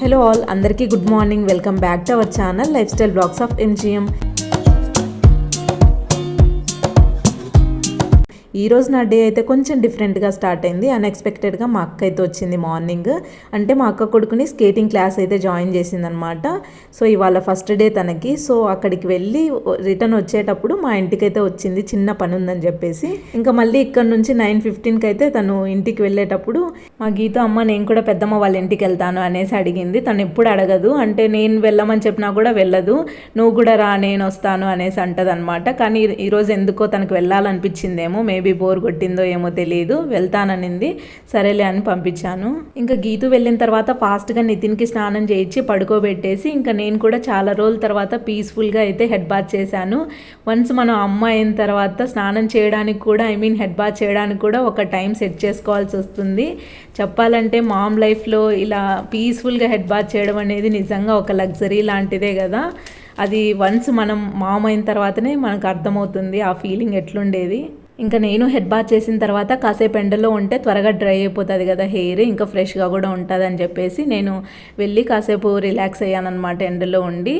Hello all, అందరికీ good morning. Welcome back to our channel life style blogs of MGM. ఈరోజు నా day అయితే కొంచెం డిఫరెంట్గా స్టార్ట్ అయింది. అన్ఎక్స్పెక్టెడ్గా మా అక్క అయితే వచ్చింది మార్నింగ్. అంటే మా అక్క కొడుకుని స్కేటింగ్ క్లాస్ అయితే జాయిన్ చేసిందనమాట. సో ఇవాళ ఫస్ట్ డే తనకి. సో అక్కడికి వెళ్ళి రిటర్న్ వచ్చేటప్పుడు మా ఇంటికి అయితే వచ్చింది, చిన్న పని ఉందని చెప్పేసి. ఇంకా మళ్ళీ ఇక్కడ నుంచి 9:15కి అయితే తను ఇంటికి వెళ్ళేటప్పుడు మా గీత, అమ్మ నేను కూడా పెద్దమ్మ వాళ్ళ ఇంటికి వెళ్తాను అనేసి అడిగింది. తను ఎప్పుడు అడగదు, అంటే నేను వెళ్ళమని చెప్పినా కూడా వెళ్ళదు. నువ్వు కూడా రా, నేను వస్తాను అనేసి అంటది అనమాట. కానీ ఈరోజు ఎందుకో తనకు వెళ్ళాలనిపించిందేమో, మేబీ బోర్ కొట్టిందో ఏమో తెలియదు, వెళ్తాననింది. సరేలే అని పంపించాను. ఇంకా గీతు వెళ్ళిన తర్వాత ఫాస్ట్గా నితిన్కి స్నానం చేయించి పడుకోబెట్టేసి ఇంకా నేను కూడా చాలా రోజుల తర్వాత పీస్ఫుల్గా అయితే హెడ్ బాత్ చేశాను. వన్స్ మనం అమ్మ అయిన తర్వాత స్నానం చేయడానికి కూడా హెడ్ బాత్ చేయడానికి కూడా ఒక టైం సెట్ చేసుకోవాల్సి వస్తుంది. చెప్పాలంటే మామ్ లైఫ్లో ఇలా పీస్ఫుల్గా హెడ్ బాత్ చేయడం అనేది నిజంగా ఒక లగ్జరీ లాంటిదే కదా. అది వన్స్ మనం మామ్ అయిన తర్వాతనే మనకు అర్థమవుతుంది ఆ ఫీలింగ్ ఎట్లుండేది. ఇంకా నేను హెడ్ బాత్ చేసిన తర్వాత కాసేపు ఎండలో ఉంటే త్వరగా డ్రై అయిపోతుంది కదా హెయిర్, ఇంకా ఫ్రెష్గా కూడా ఉంటుంది అని చెప్పేసి నేను వెళ్ళి కాసేపు రిలాక్స్ అయ్యానమాట ఎండలో ఉండి.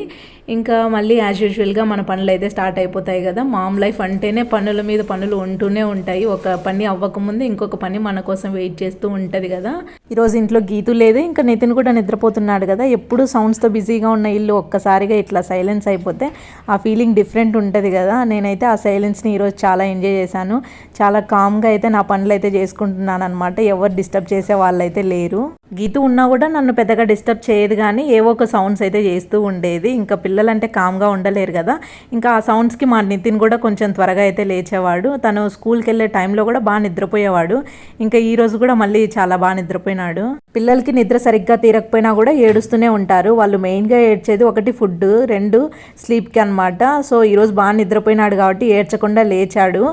ఇంకా మళ్ళీ యాజ్ యూజువల్గా మన పనులు అయితే స్టార్ట్ అయిపోతాయి కదా. మామ్ లైఫ్ అంటేనే పనుల మీద పనులు ఉంటూనే ఉంటాయి. ఒక పని అవ్వకముందు ఇంకొక పని మన కోసం వెయిట్ చేస్తూ ఉంటుంది కదా. ఈరోజు ఇంట్లో గీతు లేదు, ఇంకా నితిన్ కూడా నిద్రపోతున్నాడు కదా. ఎప్పుడు సౌండ్స్తో బిజీగా ఉన్న ఇల్లు ఒక్కసారిగా ఇట్లా సైలెన్స్ అయిపోతే ఆ ఫీలింగ్ డిఫరెంట్ ఉంటుంది కదా. నేనైతే ఆ సైలెన్స్ని ఈరోజు చాలా ఎంజాయ్ చేశాను. చాలా కామ్గా అయితే నా పనులు అయితే చేసుకుంటున్నాను అనమాట. ఎవరు డిస్టర్బ్ చేసే వాళ్ళైతే లేరు. గీతు ఉన్నా కూడా నన్ను పెద్దగా డిస్టర్బ్ చేయదు, కానీ ఏవో ఒక సౌండ్స్ అయితే చేస్తూ ఉండేది. ఇంకా పిల్లలంటే కామ్గా ఉండలేరు కదా. ఇంకా ఆ సౌండ్స్కి మా నితిన్ కూడా కొంచెం త్వరగా అయితే లేచేవాడు. తను స్కూల్కి వెళ్ళే టైంలో కూడా బాగా నిద్రపోయేవాడు. ఇంకా ఈ రోజు కూడా మళ్ళీ చాలా బాగా నిద్రపోయినాడు. పిల్లలకి నిద్ర సరిగ్గా తీరకపోయినా కూడా ఏడుస్తూనే ఉంటారు. వాళ్ళు మెయిన్గా ఏడ్చేది ఒకటి ఫుడ్, 2 స్లీప్కి అనమాట. సో ఈరోజు బాగా నిద్రపోయినాడు కాబట్టి ఏడ్చకుండా లేచాడు.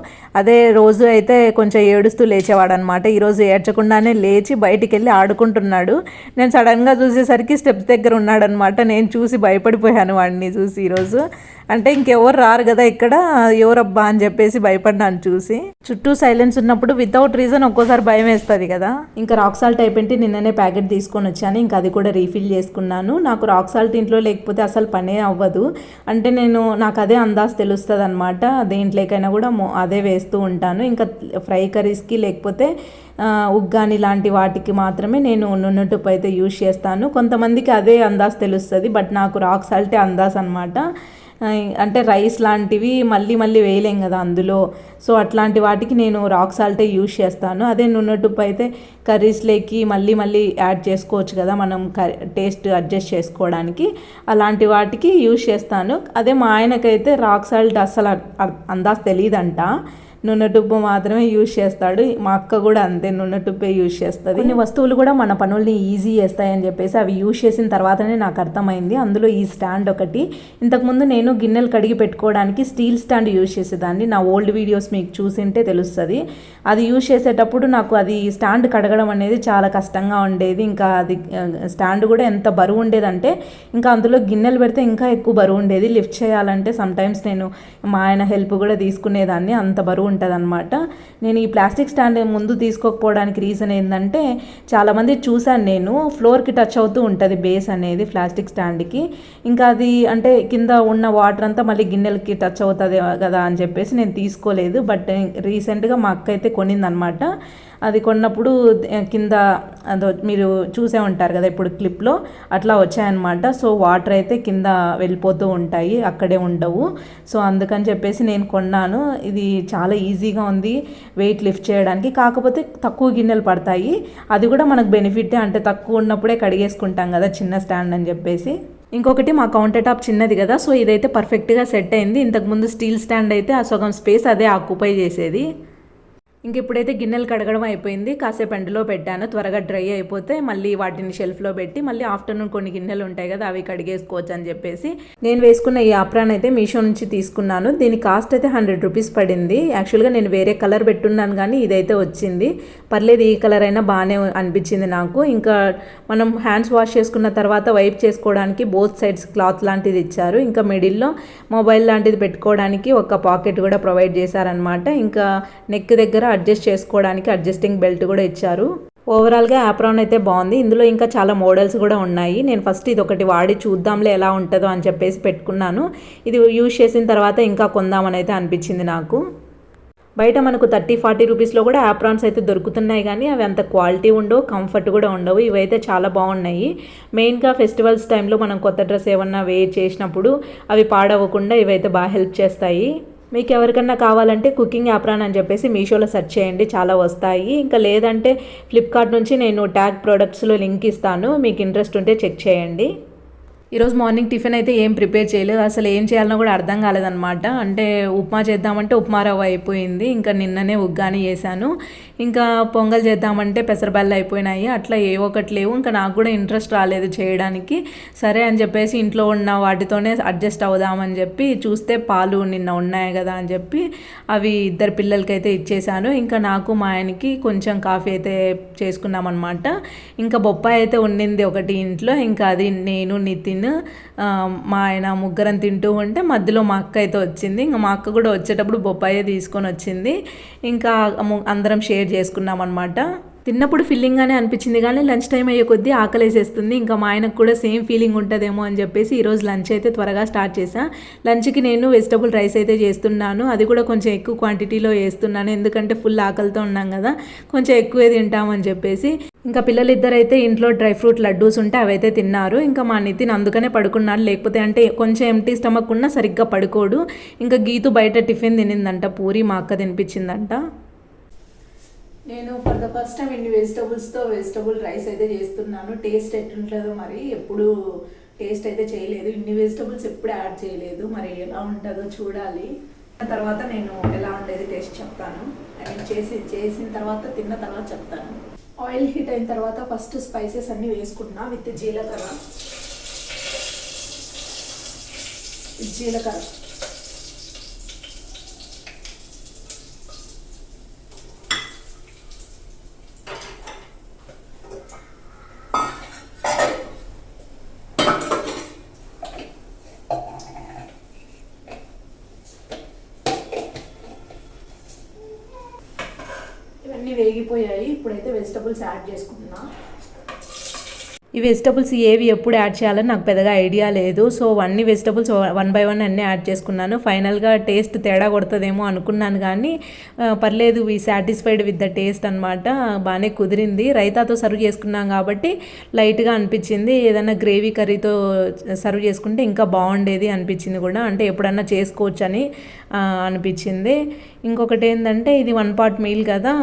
అదే రోజు అయితే కొంచెం ఏడుస్తూ లేచేవాడు అనమాట. ఈరోజు ఏడ్చకుండానే లేచి బయటికి వెళ్ళి ఆడుకుంటున్నాడు. నేను సడన్గా చూసేసరికి స్టెప్స్ దగ్గర ఉన్నాడనమాట. నేను చూసి భయపడిపోయాను వాడిని చూసి ఈరోజు. అంటే ఇంకెవరు రారు కదా ఇక్కడ, ఎవరబ్బా అని చెప్పేసి భయపడినాను చూసి. చుట్టూ సైలెన్స్ ఉన్నప్పుడు వితౌట్ రీజన్ ఒక్కోసారి భయం వేస్తుంది కదా. ఇంకా రాక్ సాల్ట్ అయిపోయింది, నిన్ననే ప్యాకెట్ తీసుకొని వచ్చాను. ఇంకా అది కూడా రీఫిల్ చేసుకున్నాను. నాకు రాక్ సాల్ట్ ఇంట్లో లేకపోతే అసలు పనే అవ్వదు. అంటే నాకు అదే అందాజు తెలుస్తుంది అనమాట. దేంట్లోకైనా కూడా అదే వేస్తూ ఉంటాను. ఇంకా ఫ్రై కర్రీస్కి లేకపోతే ఉగ్గాని లాంటి వాటికి మాత్రమే నేను నున్నటుప్పు అయితే యూజ్ చేస్తాను. కొంతమందికి అదే అందాజు తెలుస్తుంది, బట్ నాకు రాక్ సాల్టే అందాజు అనమాట. అంటే రైస్ లాంటివి మళ్ళీ వేయలేం కదా అందులో. సో అట్లాంటి వాటికి నేను రాక్ సాల్టే యూజ్ చేస్తాను. అదే నున్నటుప్పు అయితే కర్రీస్లోకి మళ్ళీ యాడ్ చేసుకోవచ్చు కదా మనం, టేస్ట్ అడ్జస్ట్ చేసుకోవడానికి. అలాంటి వాటికి యూజ్ చేస్తాను. అదే మా ఆయనకైతే రాక్ సాల్ట్ అస్సలు అందాజు తెలియదంట, నున్నటుప్పు మాత్రమే యూజ్ చేస్తాడు. మా అక్క కూడా అంతే, నున్నటుప్పే యూజ్ చేస్తుంది. కొన్ని వస్తువులు కూడా మన పనుల్ని ఈజీ చేస్తాయని చెప్పేసి అవి యూజ్ చేసిన తర్వాతనే నాకు అర్థమైంది. అందులో ఈ స్టాండ్ ఒకటి. ఇంతకుముందు నేను గిన్నెలు కడిగి పెట్టుకోవడానికి స్టీల్ స్టాండ్ యూజ్ చేసేదాన్ని. నా ఓల్డ్ వీడియోస్ మీకు చూసింటే తెలుస్తుంది. అది యూజ్ చేసేటప్పుడు నాకు అది స్టాండ్ కడగడం అనేది చాలా కష్టంగా ఉండేది. ఇంకా అది స్టాండ్ కూడా ఎంత బరువు ఉండేదంటే ఇంకా అందులో గిన్నెలు పెడితే ఇంకా ఎక్కువ బరువు ఉండేది. లిఫ్ట్ చేయాలంటే సమ్టైమ్స్ నేను మా ఆయన హెల్ప్ కూడా తీసుకునేదాన్ని, అంత బరువు ఉంటుంది అనమాట. నేను ఈ ప్లాస్టిక్ స్టాండ్ ముందు తీసుకోకపోవడానికి రీజన్ ఏంటంటే, చాలామంది చూశాను నేను, ఫ్లోర్కి టచ్ అవుతూ ఉంటుంది బేస్ అనేది ప్లాస్టిక్ స్టాండ్కి. ఇంకా అది అంటే కింద ఉన్న వాటర్ అంతా మళ్ళీ గిన్నెలకి టచ్ అవుతుంది కదా అని చెప్పేసి నేను తీసుకోలేదు. బట్ రీసెంట్గా మా అక్క అయితే కొనిందనమాట. అది కొన్నప్పుడు కింద అదో మీరు చూసే ఉంటారు కదా ఇప్పుడు క్లిప్లో, అట్లా వచ్చాయన్నమాట. సో వాటర్ అయితే కింద వెళ్ళిపోతూ ఉంటాయి, అక్కడే ఉండవు. సో అందుకని చెప్పేసి నేను కొన్నాను. ఇది చాలా ఈజీగా ఉంది వెయిట్ లిఫ్ట్ చేయడానికి, కాకపోతే తక్కువ గిన్నెలు పడతాయి. అది కూడా మనకు బెనిఫిటే, అంటే తక్కువ ఉన్నప్పుడే కడిగేసుకుంటాం కదా చిన్న స్టాండ్ అని చెప్పేసి. ఇంకొకటి మా కౌంటర్ టాప్ చిన్నది కదా, సో ఇదైతే పర్ఫెక్ట్గా సెట్ అయింది. ఇంతకుముందు స్టీల్ స్టాండ్ అయితే ఆ సగం స్పేస్ అదే ఆక్యుపై చేసేది. ఇంక ఇప్పుడైతే గిన్నెలు కడగడం అయిపోయింది. కాసేపు ఎండలో పెట్టాను, త్వరగా డ్రై అయిపోతే మళ్ళీ వాటిని షెల్ఫ్లో పెట్టి మళ్ళీ ఆఫ్టర్నూన్ కొన్ని గిన్నెలు ఉంటాయి కదా అవి కడిగేసుకోవచ్చు అని చెప్పేసి నేను వేసుకున్న ఈ ఆప్రాన్ అయితే మీషో నుంచి తీసుకున్నాను. దీని కాస్ట్ అయితే 100 రూపీస్ పడింది. యాక్చువల్గా నేను వేరే కలర్ పెట్టున్నాను కానీ ఇదైతే వచ్చింది, పర్లేదు. ఈ కలర్ అయినా బాగానే అనిపించింది నాకు. ఇంకా మనం హ్యాండ్స్ వాష్ చేసుకున్న తర్వాత వైప్ చేసుకోవడానికి బోత్ సైడ్స్ క్లాత్ లాంటిది ఇచ్చారు. ఇంకా మిడిల్లో మొబైల్ లాంటిది పెట్టుకోవడానికి ఒక పాకెట్ కూడా ప్రొవైడ్ చేశారనమాట. ఇంకా నెక్ దగ్గర అడ్జస్ట్ చేసుకోవడానికి అడ్జస్టింగ్ బెల్ట్ కూడా ఇచ్చారు. ఓవరాల్గా యాప్రాన్ అయితే బాగుంది. ఇందులో ఇంకా చాలా మోడల్స్ కూడా ఉన్నాయి. నేను ఫస్ట్ ఇది ఒకటి వాడి చూద్దాంలే ఎలా ఉంటుందో అని చెప్పేసి పెట్టుకున్నాను. ఇది యూజ్ చేసిన తర్వాత ఇంకా కొందామని అయితే అనిపించింది నాకు. బయట మనకు 30-40 రూపీస్లో కూడా యాప్రాన్స్ అయితే దొరుకుతున్నాయి, కానీ అవి అంత క్వాలిటీ ఉండవు, కంఫర్ట్ కూడా ఉండవు. ఇవైతే చాలా బాగున్నాయి. మెయిన్గా ఫెస్టివల్స్ టైంలో మనం కొత్త డ్రెస్ ఏమన్నా వేర్ చేసినప్పుడు అవి పాడవకుండా ఇవైతే బాగా హెల్ప్ చేస్తాయి. మీకు ఎవరికన్నా కావాలంటే కుకింగ్ యాప్రాన్ అని చెప్పేసి మీషోలో సెర్చ్ చేయండి, చాలా వస్తాయి. ఇంకా లేదంటే ఫ్లిప్కార్ట్ నుంచి నేను ట్యాగ్ ప్రోడక్ట్స్లో లింక్ ఇస్తాను, మీకు ఇంట్రెస్ట్ ఉంటే చెక్ చేయండి. ఈరోజు మార్నింగ్ టిఫిన్ అయితే ఏం ప్రిపేర్ చేయలేదు. అసలు ఏం చేయాలనో కూడా అర్థం కాలేదన్నమాట. అంటే ఉప్మా చేద్దామంటే ఉప్మా రవ్వ అయిపోయింది. ఇంకా నిన్ననే ఉగ్గాని చేశాను. ఇంకా పొంగల్ చేద్దామంటే పెసరబెల్ల అయిపోయినాయి. అట్లా ఏ ఒకటి లేవు. ఇంకా నాకు కూడా ఇంట్రెస్ట్ రాలేదు చేయడానికి. సరే అని చెప్పేసి ఇంట్లో ఉన్న వాటితోనే అడ్జస్ట్ అవుదామని చెప్పి చూస్తే పాలు నిన్న ఉన్నాయి కదా అని చెప్పి అవి 2 పిల్లలకైతే ఇచ్చేసాను. ఇంకా నాకు మా ఆయనకి కొంచెం కాఫీ అయితే చేసుకున్నామన్నమాట. ఇంకా బొప్పాయి అయితే ఉండింది ఒకటి ఇంట్లో. ఇంకా అది నేను నితిన్ మా ఆయన ముగ్గురం తింటూ ఉంటే మధ్యలో మా అక్క అయితే వచ్చింది. ఇంకా మా అక్క కూడా వచ్చేటప్పుడు బొప్పాయి తీసుకొని వచ్చింది. ఇంకా అందరం షేర్ చేసుకున్నాం అనమాట. తిన్నప్పుడు ఫీలింగ్గానే అనిపించింది, కానీ లంచ్ టైం అయ్యే కొద్దీ ఆకలేసేస్తుంది. ఇంకా మా ఆయనకు కూడా సేమ్ ఫీలింగ్ ఉంటుందేమో అని చెప్పేసి ఈరోజు లంచ్ అయితే త్వరగా స్టార్ట్ చేశాను. లంచ్కి నేను వెజిటబుల్ రైస్ అయితే చేస్తున్నాను. అది కూడా కొంచెం ఎక్కువ క్వాంటిటీలో వేస్తున్నాను, ఎందుకంటే ఫుల్ ఆకలితో ఉన్నాం కదా, కొంచెం ఎక్కువే తింటామని చెప్పేసి. ఇంకా పిల్లలిద్దరైతే ఇంట్లో డ్రై ఫ్రూట్ లడ్డూస్ ఉంటే అవైతే తిన్నారు. ఇంకా మా నితిన్ అందుకనే పడుకున్నాడు, లేకపోతే అంటే కొంచెం ఎంటీ స్టమక్ ఉన్నా సరిగ్గా పడుకోడు. ఇంకా గీతు బయట టిఫిన్ తినిందంట, పూరి మా అక్క తినిపించిందంట. నేను ఫర్ ద ఫస్ట్ టైం ఇన్ని వెజిటబుల్స్తో వెజిటబుల్ రైస్ అయితే చేస్తున్నాను. టేస్ట్ ఎట్లుంటుందో మరి, ఎప్పుడు టేస్ట్ అయితే చేయలేదు, ఇన్ని వెజిటబుల్స్ ఎప్పుడు యాడ్ చేయలేదు, మరి ఎలా ఉంటుందో చూడాలి. తర్వాత నేను ఎలా ఉండేది టేస్ట్ చెప్తాను. చేసిన తర్వాత తిన్న తర్వాత చెప్తాను. ఆయిల్ హీట్ అయిన తర్వాత ఫస్ట్ స్పైసెస్ అన్నీ వేసుకుంటున్నా. జీలకర్ర ఇవన్నీ వేగిపోయాయి. ఇప్పుడైతే వెజిటబుల్స్ యాడ్ చేసుకుంటున్నా. ఈ వెజిటబుల్స్ ఏవి ఎప్పుడు యాడ్ చేయాలని నాకు పెద్దగా ఐడియా లేదు. సో అన్ని వెజిటబుల్స్ 1 by 1 అన్నీ యాడ్ చేసుకున్నాను. ఫైనల్గా టేస్ట్ తేడా కొడుతుందేమో అనుకున్నాను, కానీ పర్లేదు, we satisfied with the taste అనమాట. బాగానే కుదిరింది. రైతాతో సర్వ్ చేసుకున్నాం కాబట్టి లైట్గా అనిపించింది. ఏదైనా గ్రేవీ కర్రీతో సర్వ్ చేసుకుంటే ఇంకా బాగుండేది అనిపించింది కూడా, అంటే ఎప్పుడన్నా చేసుకోవచ్చు అని అనిపించింది. ఇంకొకటి ఏంటంటే ఇది 1 pot మీల్ కదా,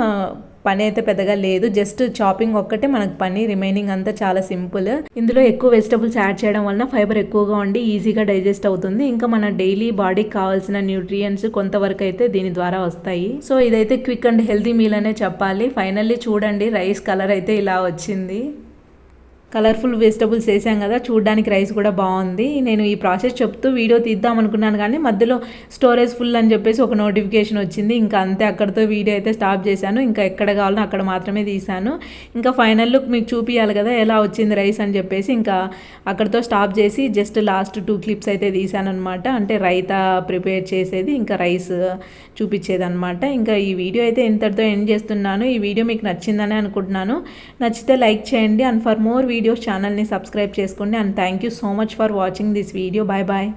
పని అయితే పెద్దగా లేదు, జస్ట్ చాపింగ్ ఒక్కటే మనకు పని, రిమైనింగ్ అంతా చాలా సింపుల్. ఇందులో ఎక్కువ వెజిటబుల్స్ యాడ్ చేయడం వలన ఫైబర్ ఎక్కువగా ఉండి ఈజీగా డైజెస్ట్ అవుతుంది. ఇంకా మన డైలీ బాడీకి కావాల్సిన న్యూట్రియంట్స్ కొంతవరకు అయితే దీని ద్వారా వస్తాయి. సో ఇదైతే క్విక్ అండ్ హెల్తీ మీల్ అనే చెప్పాలి. ఫైనల్లీ చూడండి, రైస్ కలర్ అయితే ఇలా వచ్చింది. కలర్ఫుల్ వెజిటబుల్స్ వేసాం కదా, చూడడానికి రైస్ కూడా బాగుంది. నేను ఈ ప్రాసెస్ చెప్తూ వీడియో తీద్దాం అనుకున్నాను, కానీ మధ్యలో స్టోరేజ్ ఫుల్ అని చెప్పేసి ఒక నోటిఫికేషన్ వచ్చింది. ఇంకా అంతే, అక్కడితో వీడియో అయితే స్టాప్ చేశాను. ఇంకా ఎక్కడ కావాలో అక్కడ మాత్రమే తీశాను. ఇంకా ఫైనల్ లుక్ మీకు చూపించాలి కదా ఎలా వచ్చింది రైస్ అని చెప్పేసి, ఇంకా అక్కడితో స్టాప్ చేసి జస్ట్ లాస్ట్ 2 clips అయితే తీశాను అనమాట. అంటే రైతా ప్రిపేర్ చేసేది, ఇంకా రైస్ చూపించేది అనమాట. ఇంకా ఈ వీడియో అయితే ఇంతటితో ఎండ్ చేస్తున్నాను. ఈ వీడియో మీకు నచ్చిందని అనుకుంటున్నాను. నచ్చితే లైక్ చేయండి, అండ్ ఫర్ మోర్ వీడియోస్ ఛానల్ని సబ్స్క్రైబ్ చేసుకోండి. And thank you so much for watching this video. Bye bye.